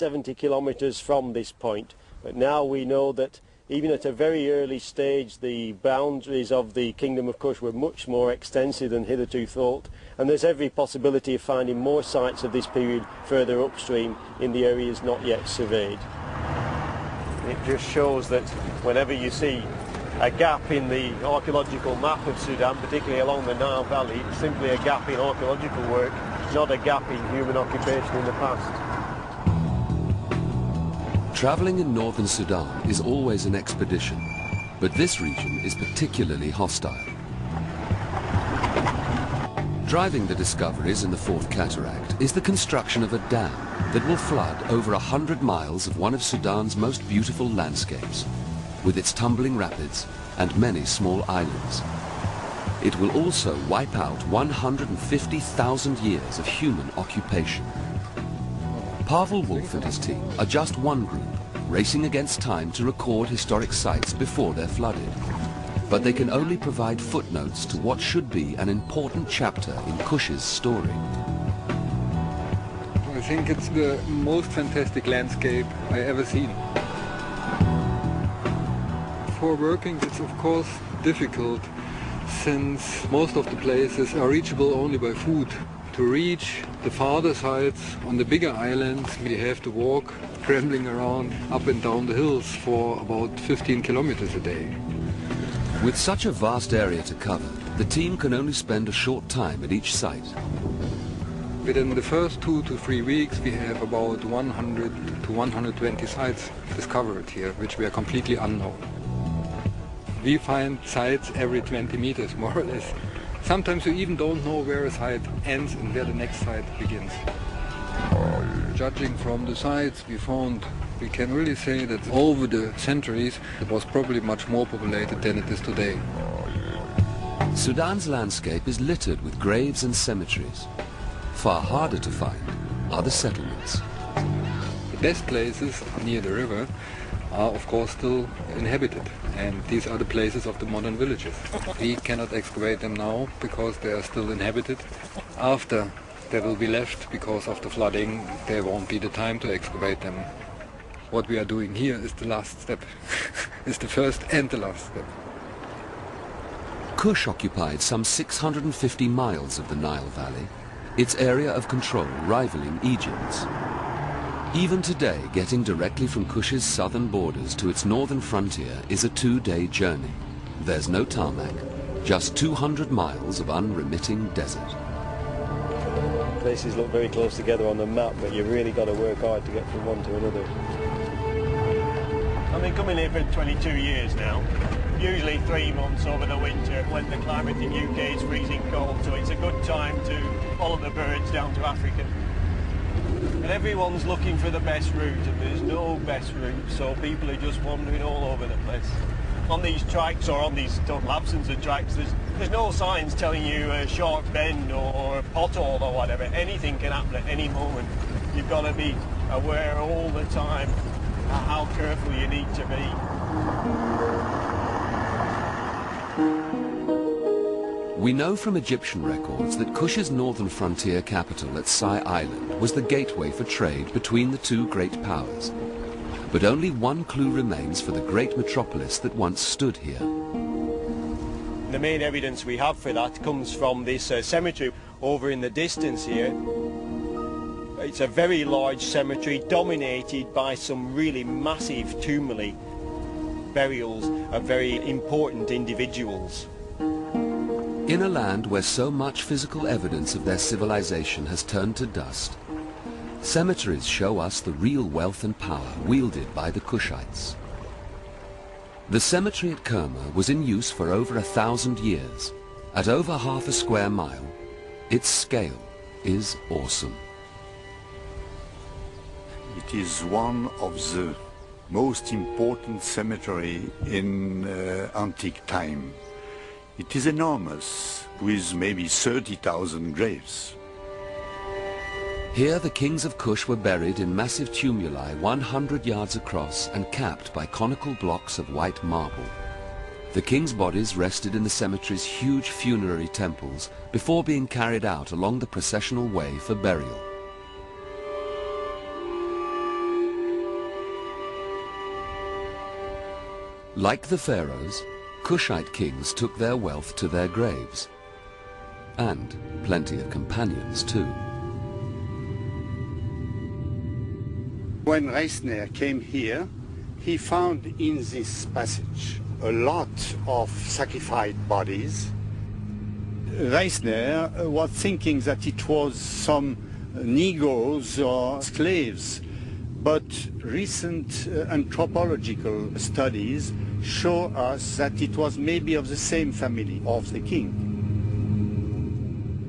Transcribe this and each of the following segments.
70 kilometres from this point, but now we know that even at a very early stage the boundaries of the Kingdom of Kush were much more extensive than hitherto thought, and there's every possibility of finding more sites of this period further upstream in the areas not yet surveyed. It just shows that whenever you see a gap in the archaeological map of Sudan, particularly along the Nile Valley, it's simply a gap in archaeological work, not a gap in human occupation in the past. Travelling in northern Sudan is always an expedition, but this region is particularly hostile. Driving the discoveries in the Fourth Cataract is the construction of a dam that will flood over 100 miles of one of Sudan's most beautiful landscapes, with its tumbling rapids and many small islands. It will also wipe out 150,000 years of human occupation. Pavel Wolf and his team are just one group, racing against time to record historic sites before they're flooded. But they can only provide footnotes to what should be an important chapter in Kush's story. I think it's the most fantastic landscape I ever seen. For working, it's of course difficult, since most of the places are reachable only by foot. To reach the farther sides on the bigger islands, we have to walk, scrambling around up and down the hills for about 15 kilometers a day. With such a vast area to cover, the team can only spend a short time at each site. Within the first 2 to 3 weeks, we have about 100 to 120 sites discovered here, which we are completely unknown. We find sites every 20 meters, more or less. Sometimes you even don't know where a site ends and where the next site begins. Judging from the sites we found, we can really say that over the centuries it was probably much more populated than it is today. Sudan's landscape is littered with graves and cemeteries. Far harder to find are the settlements. The best places near the river are of course still inhabited, and these are the places of the modern villages. We cannot excavate them now because they are still inhabited. After they will be left because of the flooding, there won't be the time to excavate them. What we are doing here is the last step. It's the first and the last step. Kush occupied some 650 miles of the Nile Valley, its area of control rivaling Egypt's. Even today, getting directly from Kush's southern borders to its northern frontier is a 2-day journey. There's no tarmac, just 200 miles of unremitting desert. Places look very close together on the map, but you've really got to work hard to get from one to another. I've been coming here for 22 years now. Usually 3 months over the winter when the climate in UK is freezing cold, so it's a good time to follow the birds down to Africa. And everyone's looking for the best route, and there's no best route, so people are just wandering all over the place. On these tracks, or on these total absence of tracks, there's no signs telling you a sharp bend or a pothole or whatever. Anything can happen at any moment. You've got to be aware all the time how careful you need to be. We know from Egyptian records that Kush's northern frontier capital at Sai Island was the gateway for trade between the two great powers. But only one clue remains for the great metropolis that once stood here. The main evidence we have for that comes from this cemetery over in the distance here. It's a very large cemetery dominated by some really massive tumuli, burials of very important individuals. In a land where so much physical evidence of their civilization has turned to dust, cemeteries show us the real wealth and power wielded by the Kushites. The cemetery at Kerma was in use for over 1,000 years. At over half a square mile, its scale is awesome. It is one of the most important cemeteries in antique time. It is enormous, with maybe 30,000 graves. Here the kings of Kush were buried in massive tumuli 100 yards across and capped by conical blocks of white marble. The kings' bodies rested in the cemetery's huge funerary temples before being carried out along the processional way for burial. Like the pharaohs, Kushite kings took their wealth to their graves. And plenty of companions too. When Reisner came here, he found in this passage a lot of sacrificed bodies. Reisner was thinking that it was some Negroes or slaves, but recent anthropological studies show us that it was maybe of the same family of the king.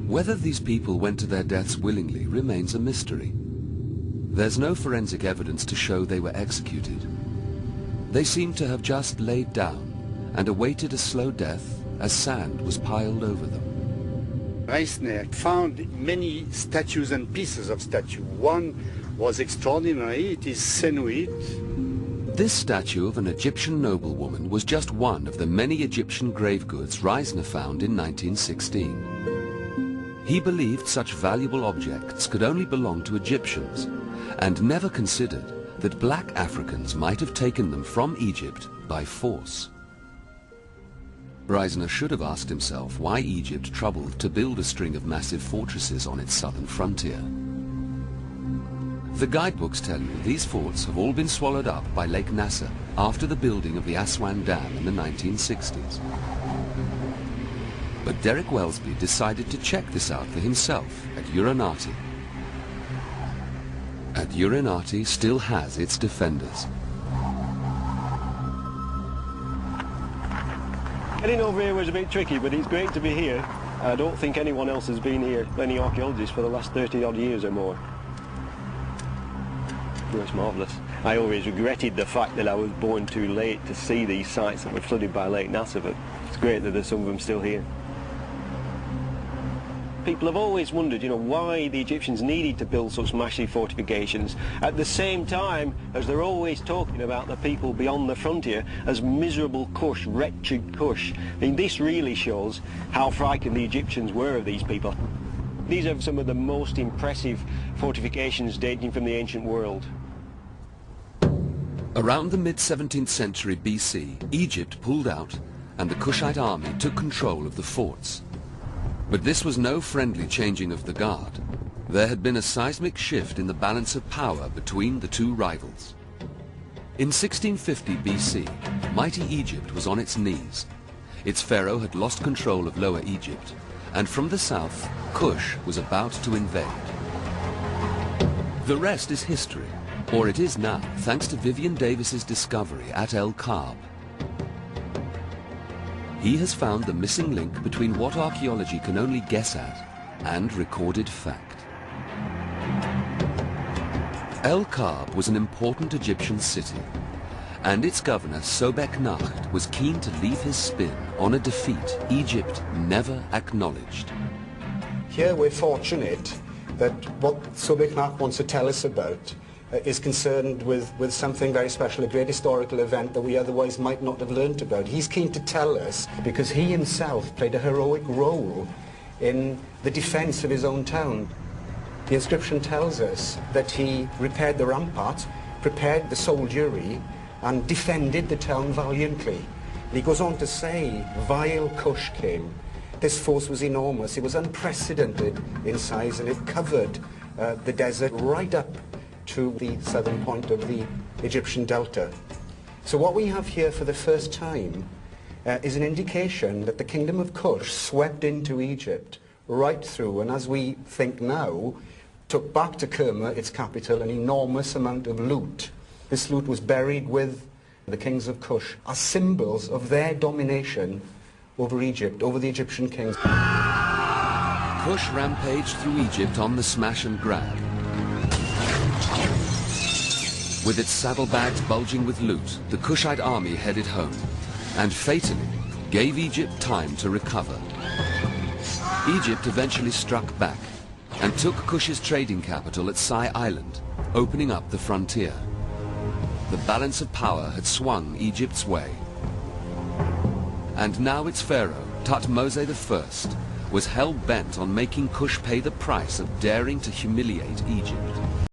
Whether these people went to their deaths willingly remains a mystery. There's no forensic evidence to show they were executed. They seem to have just laid down and awaited a slow death as sand was piled over them. Reisner found many statues and pieces of statue. One was extraordinary, it is Senuit. This statue of an Egyptian noblewoman was just one of the many Egyptian grave goods Reisner found in 1916. He believed such valuable objects could only belong to Egyptians, and never considered that black Africans might have taken them from Egypt by force. Reisner should have asked himself why Egypt troubled to build a string of massive fortresses on its southern frontier. The guidebooks tell you these forts have all been swallowed up by Lake Nasser after the building of the Aswan Dam in the 1960s. But Derek Welsby decided to check this out for himself at Uranati. And Uranati still has its defenders. Getting over here was a bit tricky, but it's great to be here. I don't think anyone else has been here, any archaeologists, for the last 30 odd years or more. It was marvellous. I always regretted the fact that I was born too late to see these sites that were flooded by Lake Nasser, but it's great that there's some of them still here. People have always wondered, why the Egyptians needed to build such massive fortifications at the same time as they're always talking about the people beyond the frontier as miserable Kush, wretched Kush. I mean, this really shows how frightened the Egyptians were of these people. These are some of the most impressive fortifications dating from the ancient world. Around the mid-17th century BC, Egypt pulled out and the Kushite army took control of the forts. But this was no friendly changing of the guard. There had been a seismic shift in the balance of power between the two rivals. In 1650 BC, mighty Egypt was on its knees. Its pharaoh had lost control of Lower Egypt, and from the south, Kush was about to invade. The rest is history, or it is now, thanks to Vivian Davis's discovery at El Kab. He has found the missing link between what archaeology can only guess at and recorded fact. El Kab was an important Egyptian city, and its governor Sobek Nacht was keen to leave his spin on a defeat Egypt never acknowledged. Here we're fortunate that what Sobek Nacht wants to tell us about is concerned with something very special, a great historical event that we otherwise might not have learnt about. He's keen to tell us because he himself played a heroic role in the defence of his own town. The inscription tells us that he repaired the rampart, prepared the soldiery, and defended the town valiantly. And he goes on to say, vile Kush came. This force was enormous. It was unprecedented in size, and it covered the desert right up to the southern point of the Egyptian delta. So what we have here for the first time is an indication that the kingdom of Kush swept into Egypt right through, and as we think now, took back to Kerma, its capital, an enormous amount of loot. This loot was buried with the kings of Kush as symbols of their domination over Egypt, over the Egyptian kings. Kush rampaged through Egypt on the smash and grab. With its saddlebags bulging with loot, the Kushite army headed home, and fatally gave Egypt time to recover. Egypt eventually struck back, and took Kush's trading capital at Sai Island, opening up the frontier. The balance of power had swung Egypt's way. And now its pharaoh, Thutmose I, was hell-bent on making Kush pay the price of daring to humiliate Egypt.